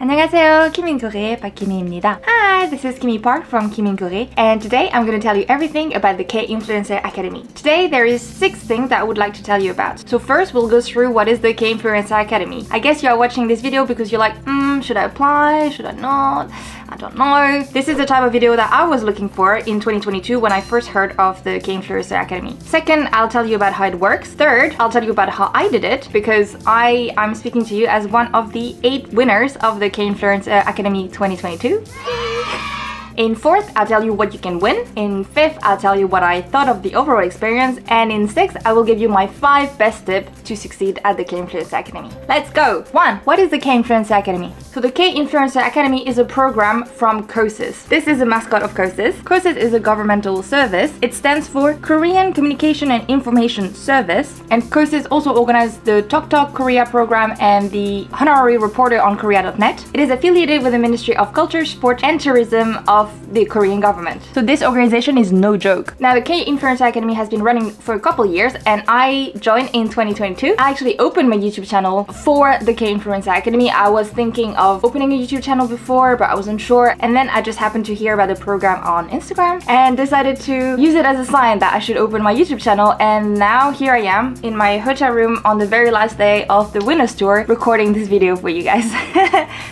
안녕하세요, kimincoree 박키미입니다. Hi, this is Kimi Park from kimincoree, and today I'm going to tell you everything about the K-Influencer Academy. Today there is 6 things that I would like to tell you about. So first we'll go through what is the K-Influencer Academy. I guess you are watching this video because you're like, should I apply? Should I not? I don't know. This is the type of video that I was looking for in 2022 when I first heard of the K-Influencer Academy. Second, I'll tell you about how it works. Third, I'll tell you about how I did it because I'm speaking to you as one of the 8 winners of the K-Influencer Academy 2022. In fourth, I'll tell you what you can win. In fifth, I'll tell you what I thought of the overall experience. And in sixth, I will give you my 5 best tips to succeed at the K-Influencer Academy. Let's go! 1. What is the K-Influencer Academy? So the K-Influencer Academy is a program from KOCIS. This is the mascot of KOCIS. KOCIS is a governmental service. It stands for Korean Communication and Information Service. And KOCIS also organized the Talk Korea program and the Honorary Reporter on Korea.net. It is affiliated with the Ministry of Culture, Sport and Tourism of the Korean government. So this organization is no joke. Now the K-Influencer Academy has been running for a couple years and I joined in 2022. I actually opened my YouTube channel for the K-Influencer Academy. I was thinking of opening a YouTube channel before, but I wasn't sure. And then I just happened to hear about the program on Instagram and decided to use it as a sign that I should open my YouTube channel. And now here I am in my hotel room on the very last day of the Winners Tour recording this video for you guys.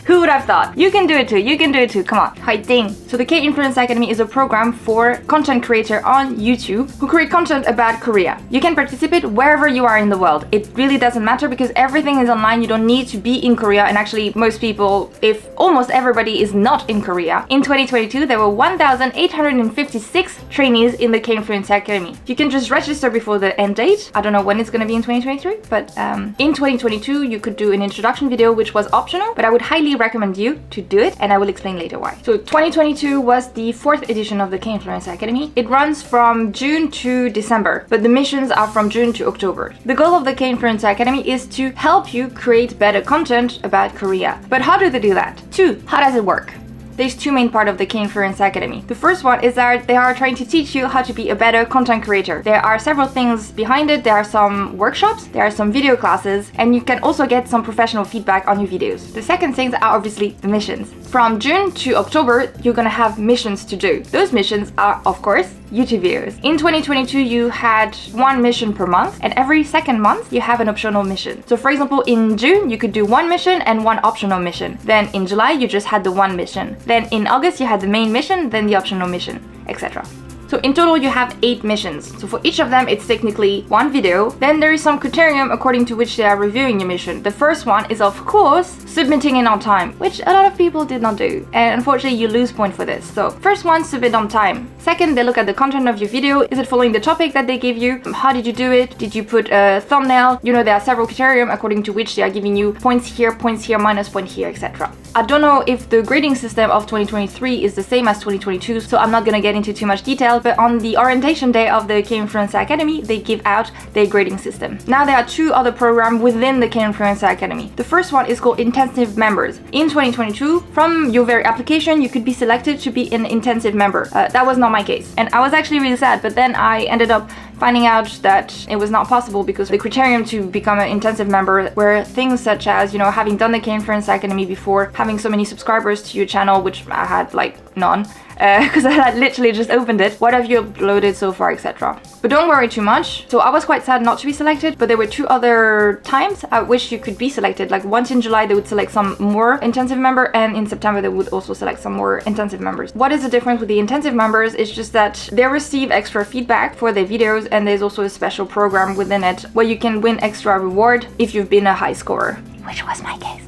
Who would have thought? You can do it too. You can do it too. Come on. Fighting. So the K-Influencer Academy is a program for content creators on YouTube who create content about Korea. You can participate wherever you are in the world. It really doesn't matter because everything is online. You don't need to be in Korea, and actually most people, if almost everybody, is not in Korea. In 2022, there were 1,856 trainees in the K-Influencer Academy. You can just register before the end date. I don't know when it's gonna be in 2023, but in 2022 you could do an introduction video which was optional, but I would highly recommend you to do it, and I will explain later why. So 2022 was the 4th edition of the K-Influencer Academy. It runs from June to December, but the missions are from June to October. The goal of the K-Influencer Academy is to help you create better content about Korea. But how do they do that? 2. How does it work? There's 2 main parts of the K-Influencer Academy. The first one is that they are trying to teach you how to be a better content creator. There are several things behind it. There are some workshops, there are some video classes, and you can also get some professional feedback on your videos. The second things are obviously the missions. From June to October, you're gonna have missions to do. Those missions are, of course, YouTube videos. In 2022, you had 1 mission per month, and every second month, you have an optional mission. So for example, in June, you could do 1 mission and 1 optional mission. Then in July, you just had the 1 mission. Then in August, you had the main mission, then the optional mission, etc. So in total, you have 8 missions. So for each of them, it's technically 1 video. Then there is some criterion according to which they are reviewing your mission. The first one is, of course, submitting it on time, which a lot of people did not do. And unfortunately, you lose point for this. So first one, submit on time. Second, they look at the content of your video. Is it following the topic that they give you? How did you do it? Did you put a thumbnail? You know, there are several criterion according to which they are giving you points here, minus point here, etc. I don't know if the grading system of 2023 is the same as 2022, so I'm not gonna get into too much detail, but on the orientation day of the K-Influencer Academy, they give out their grading system. Now there are 2 other programs within the K-Influencer Academy. The first one is called Intensive Members. In 2022, from your very application, you could be selected to be an intensive member. That was not my case, and I was actually really sad, but then I ended up finding out that it was not possible because the criterion to become an intensive member were things such as, you know, having done the K-Influencer Academy before, having so many subscribers to your channel, which I had like none, because I had literally just opened it. What have you uploaded so far, etc. But don't worry too much. So I was quite sad not to be selected, but there were 2 other times at which you could be selected. Like once in July, they would select some more intensive member, and in September, they would also select some more intensive members. What is the difference with the intensive members? It's just that they receive extra feedback for their videos, and there's also a special program within it where you can win extra reward if you've been a high scorer, which was my case.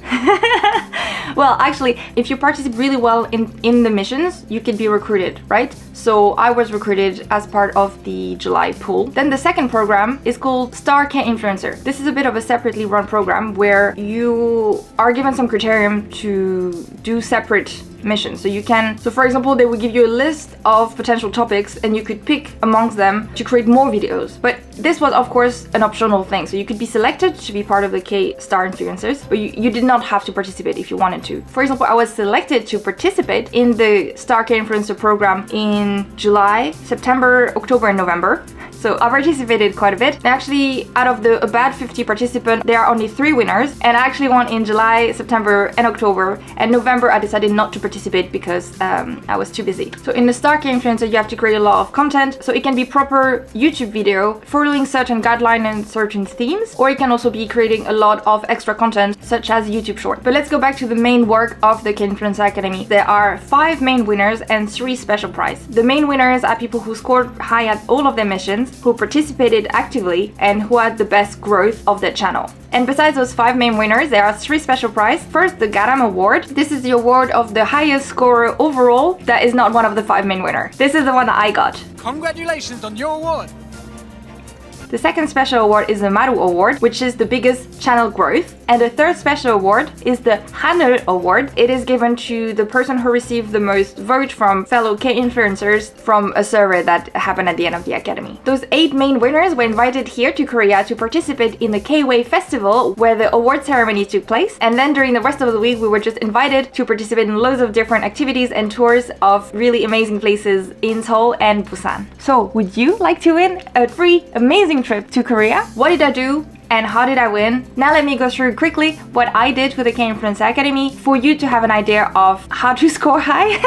Well, actually, if you participate really well in the missions, you could be recruited, right? So I was recruited as part of the July pool. Then the second program is called Star K-Influencer. This is a bit of a separately run program where you are given some criterion to do separate missions. So for example, they would give you a list of potential topics and you could pick amongst them to create more videos. But this was, of course, an optional thing. So you could be selected to be part of the K-Star Influencers, but you did not have to participate if you wanted to. For example, I was selected to participate in the Star K-Influencer program in July, September, October, and November. So I participated quite a bit. Actually, out of the about 50 participants, there are only 3 winners, and I actually won in July, September, and October. And November, I decided not to participate because I was too busy. So in the Star K-influencer, you have to create a lot of content. So it can be proper YouTube video following certain guidelines and certain themes, or it can also be creating a lot of extra content such as YouTube short. But let's go back to the main work of the K-influencer Academy. There are 5 main winners and 3 special prizes. The main winners are people who scored high at all of their missions, who participated actively, and who had the best growth of their channel. And besides those 5 main winners, there are 3 special prizes. First, the Garam Award. This is the award of the highest scorer overall that is not one of the 5 main winners. This is the one that I got. Congratulations on your award! The second special award is the Maru Award, which is the biggest channel growth. And the third special award is the Hanel Award. It is given to the person who received the most vote from fellow K-influencers from a survey that happened at the end of the academy. Those 8 main winners were invited here to Korea to participate in the K-Wave Festival, where the award ceremony took place. And then during the rest of the week, we were just invited to participate in loads of different activities and tours of really amazing places in Seoul and Busan. So, would you like to win a free, amazing trip to Korea? What did I do? And how did I win? Now let me go through quickly what I did with the K-influencer Academy for you to have an idea of how to score high.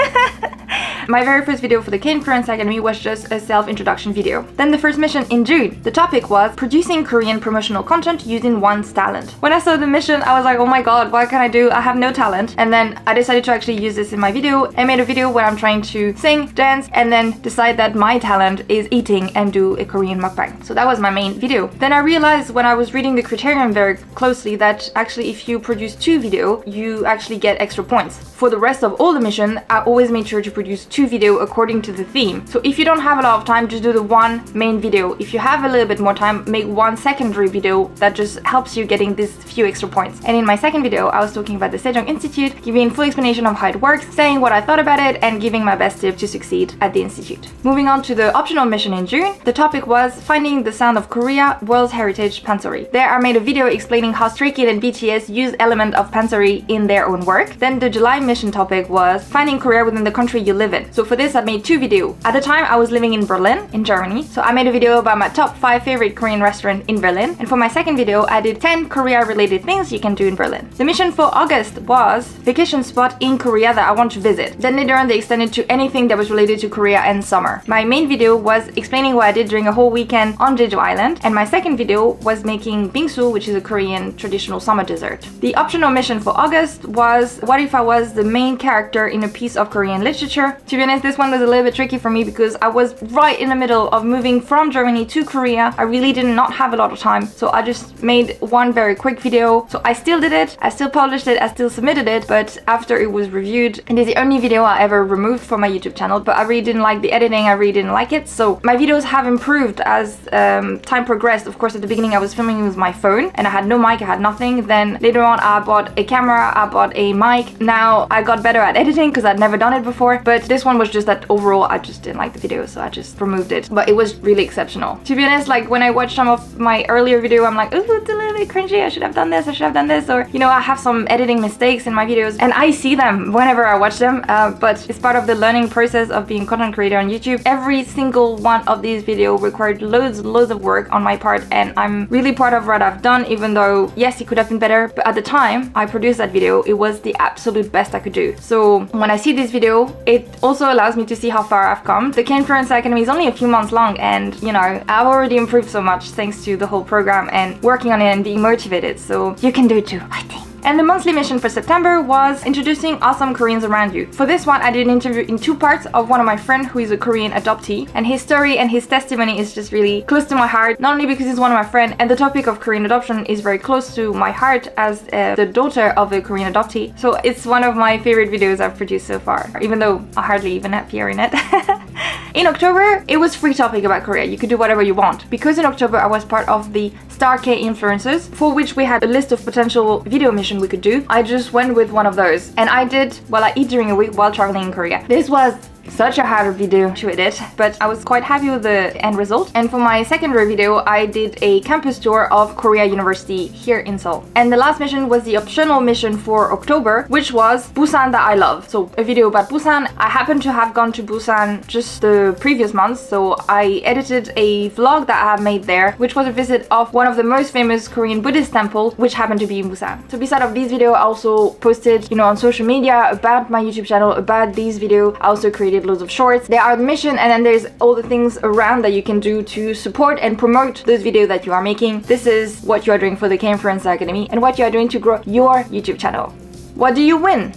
My very first video for the K-influencer Academy was just a self-introduction video. Then the first mission in June. The topic was producing Korean promotional content using one's talent. When I saw the mission, I was like, oh my god, what can I do? I have no talent. And then I decided to actually use this in my video. I made a video where I'm trying to sing, dance, and then decide that my talent is eating and do a Korean mukbang. So that was my main video. Then I realized when I was reading the criterion very closely that actually if you produce 2 videos, you actually get extra points. For the rest of all the mission, I always made sure to produce 2 videos according to the theme. So if you don't have a lot of time, just do the 1 main video. If you have a little bit more time, make 1 secondary video that just helps you getting these few extra points. And in my second video, I was talking about the Sejong Institute, giving full explanation of how it works, saying what I thought about it, and giving my best tip to succeed at the institute. Moving on to the optional mission in June, the topic was finding the sound of Korea, World Heritage Pansori. There I made a video explaining how Stray Kids and BTS use element of pansori in their own work. Then the July mission topic was finding Korea within the country you live in. So for this I made 2 videos. At the time I was living in Berlin, in Germany. So I made a video about my top 5 favorite Korean restaurants in Berlin. And for my second video I did 10 Korea related things you can do in Berlin. The mission for August was vacation spot in Korea that I want to visit. Then later on they extended to anything that was related to Korea and summer. My main video was explaining what I did during a whole weekend on Jeju Island. And my second video was making bingsu, which is a Korean traditional summer dessert. The optional mission for August was what if I was the main character in a piece of Korean literature. To be honest, this one was a little bit tricky for me because I was right in the middle of moving from Germany to Korea. I really did not have a lot of time, so I just made 1 very quick video. So I still did it, I still published it, I still submitted it, but after it was reviewed, it is the only video I ever removed from my YouTube channel, but I really didn't like the editing, I really didn't like it. So my videos have improved as time progressed. Of course, at the beginning I was filming with my phone and I had no mic, I had nothing. Then later on I bought a camera, I bought a mic. Now I got better at editing because I'd never done it before, but this one was just that overall I just didn't like the video, so I just removed it. But it was really exceptional. To be honest, like when I watched some of my earlier video, I'm like, oh, it's a little bit cringy, I should have done this, I should have done this, or you know, I have some editing mistakes in my videos and I see them whenever I watch them, but it's part of the learning process of being a content creator on YouTube. Every single one of these videos required loads of work on my part, and I'm really proud of what I've done, even though yes, it could have been better, but at the time I produced that video, it was the absolute best I could do. So when I see this video, it also allows me to see how far I've come. The K-influencer Academy is only a few months long, and you know, I've already improved so much thanks to the whole program and working on it and being motivated, so you can do it too, I think. And the monthly mission for September was introducing awesome Koreans around you. For this one, I did an interview in 2 parts of one of my friends who is a Korean adoptee, and his story and his testimony is just really close to my heart, not only because he's one of my friends, and the topic of Korean adoption is very close to my heart as the daughter of a Korean adoptee. So it's one of my favorite videos I've produced so far, even though I hardly even appear in it. In October, it was free topic about Korea. You could do whatever you want. Because in October, I was part of the Star K-influencers, for which we had a list of potential video missions we could do. I just went with one of those. And I did while I eat during a week while traveling in Korea. This was such a hard video to edit, but I was quite happy with the end result. And for my secondary video, I did a campus tour of Korea University here in Seoul. And the last mission was the optional mission for October, which was Busan that I love. So a video about Busan. I happened to have gone to Busan just the previous month, so I edited a vlog that I have made there, which was a visit of one of the most famous Korean Buddhist temples, which happened to be in Busan. So beside of this video, I also posted, on social media about my YouTube channel, about these videos. I also created loads of shorts. There are the mission, and then there's all the things around that you can do to support and promote those videos that you are making. This is what you are doing for the Kinfluencer Academy and what you are doing to grow your YouTube channel. What do you win?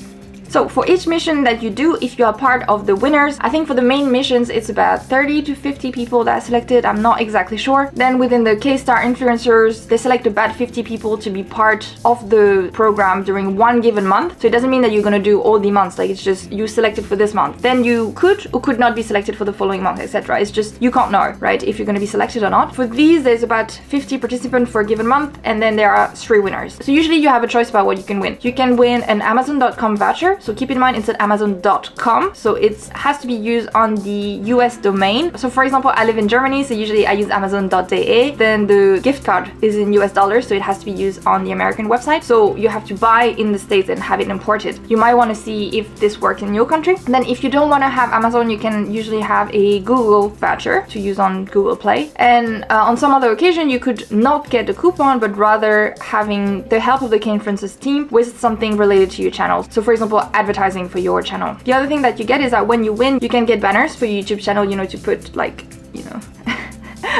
So for each mission that you do, if you are part of the winners, I think for the main missions it's about 30 to 50 people that are selected, I'm not exactly sure. Then within the K-Star influencers, they select about 50 people to be part of the program during one given month. So it doesn't mean that you're gonna do all the months, like it's just you selected for this month. Then you could or could not be selected for the following month, etc. It's just you can't know, right, if you're gonna be selected or not. For these, there's about 50 participants for a given month, and then there are 3 winners. So usually you have a choice about what you can win. You can win an Amazon.com voucher. So keep in mind it's at Amazon.com, so it has to be used on the US domain. So for example, I live in Germany, so usually I use Amazon.de. Then the gift card is in US dollars, so it has to be used on the American website. So you have to buy in the States and have it imported. You might want to see if this works in your country. And then if you don't want to have Amazon, you can usually have a Google voucher to use on Google Play. And on some other occasion, you could not get the coupon, but rather having the help of the Kinfluencers team with something related to your channel. So for example, advertising for your channel. The other thing that you get is that when you win, you can get banners for your YouTube channel, to put like,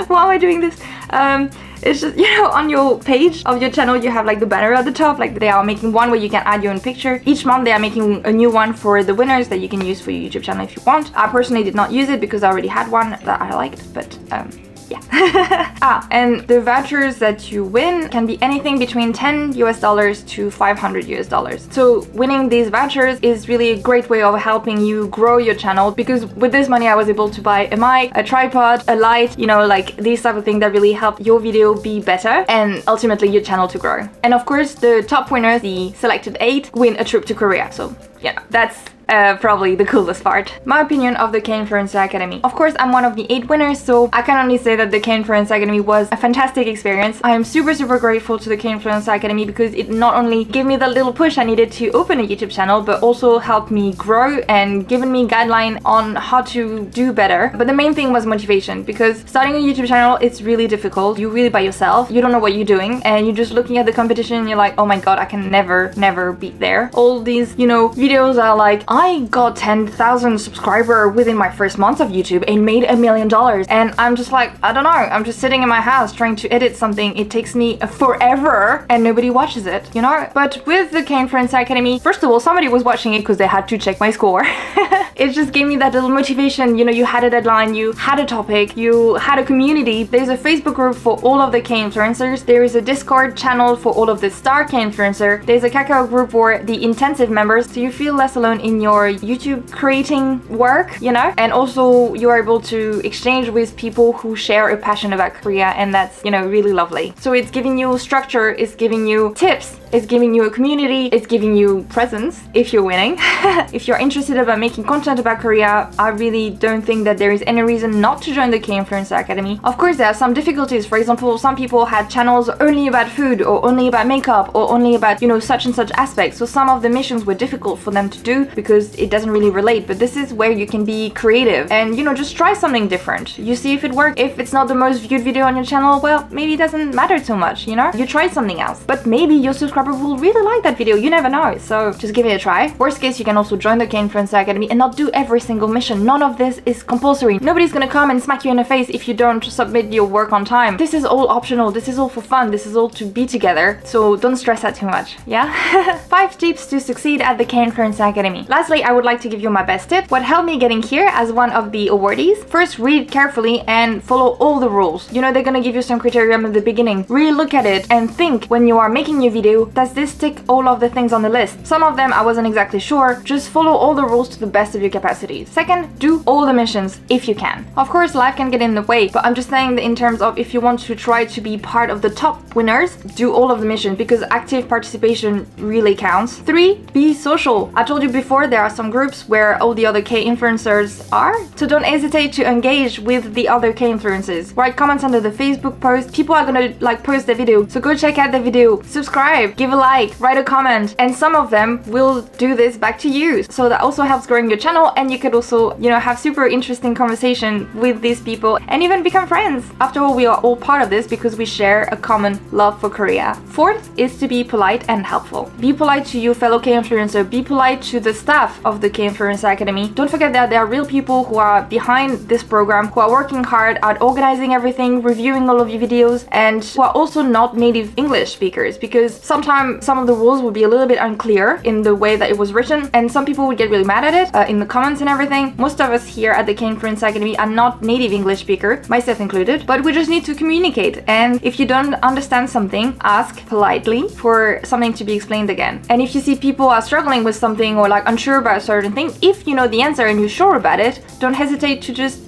why am I doing this? It's just, on your page of your channel, you have like the banner at the top, like they are making one where you can add your own picture. Each month they are making a new one for the winners that you can use for your YouTube channel if you want. I personally did not use it because I already had one that I liked, but yeah. And the vouchers that you win can be anything between $10 to $500. So winning these vouchers is really a great way of helping you grow your channel, because with this money I was able to buy a mic, a tripod, a light, like these type of things that really help your video be better and ultimately your channel to grow. And of course the top winners, the selected 8, win a trip to Korea. So yeah, that's probably the coolest part. My opinion of the Kinfluencer Academy. Of course, I'm one of the 8 winners, so I can only say that the Kinfluencer Academy was a fantastic experience. I am super grateful to the Kinfluencer Academy because it not only gave me the little push I needed to open a YouTube channel, but also helped me grow and given me guidelines on how to do better. But the main thing was motivation, because starting a YouTube channel, it's really difficult. You're really by yourself. You don't know what you're doing, and you're just looking at the competition and you're like, oh my god, I can never beat there. All these, videos are like, I got 10,000 subscribers within my first month of YouTube and made $1 million. And I'm just like, I don't know, I'm just sitting in my house trying to edit something. It takes me forever and nobody watches it, But with the Kinfluencer Academy, first of all, somebody was watching it because they had to check my score. It just gave me that little motivation. You had a deadline, you had a topic, you had a community. There's a Facebook group for all of the Kinfluencers. There is a Discord channel for all of the star Kinfluencer. There's a Kakao group for the intensive members, so you feel less alone in your YouTube creating work, and also you're able to exchange with people who share a passion about Korea, and that's, really lovely. So it's giving you structure, it's giving you tips, it's giving you a community, it's giving you presents if you're winning. If you're interested about making content about Korea, I really don't think that there is any reason not to join the Kinfluencer Academy. Of course, there are some difficulties. For example, some people had channels only about food or only about makeup or only about, such and such aspects. So some of the missions were difficult for them to do because it doesn't really relate. But this is where you can be creative and, just try something different. You see if it works. If it's not the most viewed video on your channel, well, maybe it doesn't matter too much, You try something else. But maybe your subscriber will really like that video. You never know. So just give it a try. Worst case, you can also join the Kinfluencer Academy and not do every single mission. None of this is compulsory. Nobody's gonna come and smack you in the face if you don't submit your work on time. This is all optional. This is all for fun. This is all to be together. So don't stress out too much, yeah? 5 tips to succeed at the Kinfluencer Academy. Lastly, I would like to give you my best tip. What helped me getting here as one of the awardees? First, read carefully and follow all the rules. They're gonna give you some criteria at the beginning. Really look at it and think when you are making your video, So does this tick all of the things on the list? Some of them I wasn't exactly sure. Just follow all the rules to the best of your capacity. Second, do all the missions if you can. Of course, life can get in the way, but I'm just saying that in terms of if you want to try to be part of the top winners, do all of the missions because active participation really counts. 3, be social. I told you before, there are some groups where all the other K-influencers are, so don't hesitate to engage with the other K-influencers. Write comments under the Facebook post. People are gonna post the video, so go check out the video, subscribe, give a like, write a comment, and some of them will do this back to you. So that also helps growing your channel, and you could also, have super interesting conversation with these people and even become friends. After all, we are all part of this because we share a common love for Korea. 4th is to be polite and helpful. Be polite to your fellow K-influencer, be polite to the staff of the K-influencer Academy. Don't forget that there are real people who are behind this program, who are working hard at organizing everything, reviewing all of your videos, and who are also not native English speakers, because sometimes some of the rules would be a little bit unclear in the way that it was written, and some people would get really mad at it in the comments and everything. Most of us here at the K-influencer Academy are not native English speaker, myself included, but we just need to communicate. And if you don't understand something, ask politely for something to be explained again. And if you see people are struggling with something or unsure about a certain thing, if you know the answer and you're sure about it, don't hesitate to just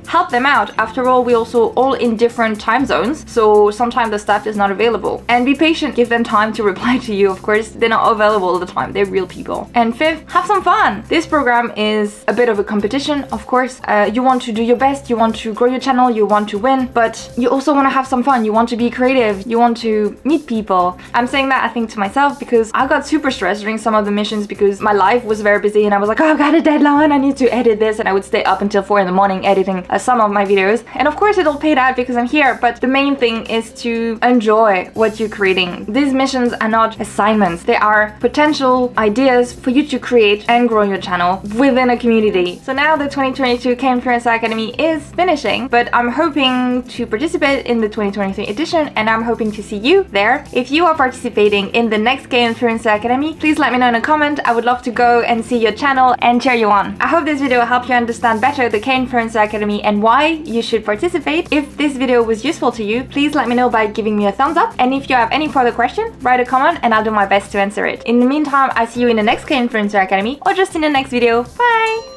help them out. After all, we're also all in different time zones, so sometimes the staff is not available. And be patient, give them time to reply to you. Of course, they're not available all the time, they're real people. And 5th, have some fun. This program is a bit of a competition, of course. You want to do your best, you want to grow your channel, you want to win, but you also want to have some fun. You want to be creative, you want to meet people. I'm saying that, I think, to myself because I got super stressed during some of the missions because my life was very busy and I was like, oh, I've got a deadline, I need to edit this, and I would stay up until 4 in the morning editing some of my videos. And of course it all paid out because I'm here, but the main thing is to enjoy what you're creating. These missions are not assignments, they are potential ideas for you to create and grow your channel within a community. So now the 2022 K-influencer Academy is finishing, but I'm hoping to participate in the 2023 edition, and I'm hoping to see you there. If you are participating in the next K-influencer Academy, please let me know in a comment. I would love to go and see your channel and cheer you on. I hope this video helped you understand better the K-influencer Academy and why you should participate. If this video was useful to you, please let me know by giving me a thumbs up, and if you have any further question, write a comment and I'll do my best to answer it. In the meantime, I'll see you in the next K-influencer Academy or just in the next video. Bye!